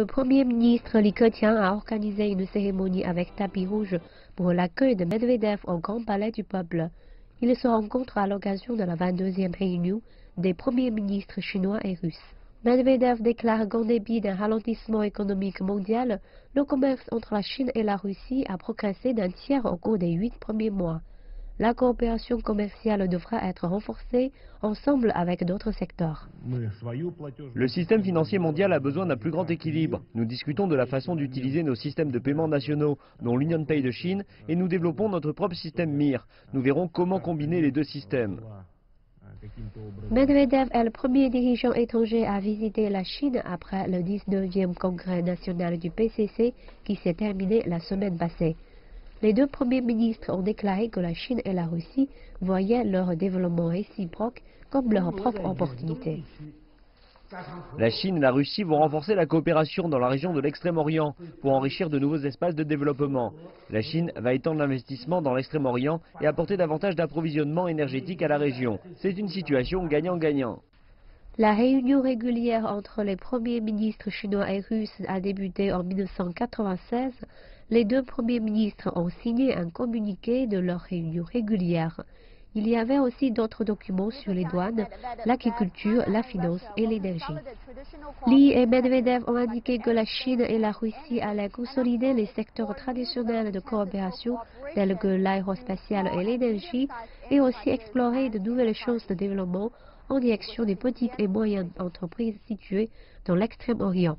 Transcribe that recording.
Le Premier ministre Li Keqiang a organisé une cérémonie avec tapis rouge pour l'accueil de Medvedev au Grand Palais du Peuple. Il se rencontre à l'occasion de la 22e réunion des premiers ministres chinois et russes. Medvedev déclare qu'en dépit d'un ralentissement économique mondial, le commerce entre la Chine et la Russie a progressé d'un tiers au cours des 8 premiers mois. La coopération commerciale devra être renforcée ensemble avec d'autres secteurs. Le système financier mondial a besoin d'un plus grand équilibre. Nous discutons de la façon d'utiliser nos systèmes de paiement nationaux, dont l'UnionPay de Chine, et nous développons notre propre système MIR. Nous verrons comment combiner les deux systèmes. Medvedev est le premier dirigeant étranger à visiter la Chine après le 19e congrès national du PCC qui s'est terminé la semaine passée. Les deux premiers ministres ont déclaré que la Chine et la Russie voyaient leur développement réciproque comme leur propre opportunité. La Chine et la Russie vont renforcer la coopération dans la région de l'Extrême-Orient pour enrichir de nouveaux espaces de développement. La Chine va étendre l'investissement dans l'Extrême-Orient et apporter davantage d'approvisionnement énergétique à la région. C'est une situation gagnant-gagnant. La réunion régulière entre les premiers ministres chinois et russes a débuté en 1996. Les deux premiers ministres ont signé un communiqué de leur réunion régulière. Il y avait aussi d'autres documents sur les douanes, l'agriculture, la finance et l'énergie. Li et Medvedev ont indiqué que la Chine et la Russie allaient consolider les secteurs traditionnels de coopération tels que l'aérospatiale et l'énergie et aussi explorer de nouvelles chances de développement en direction des petites et moyennes entreprises situées dans l'Extrême-Orient.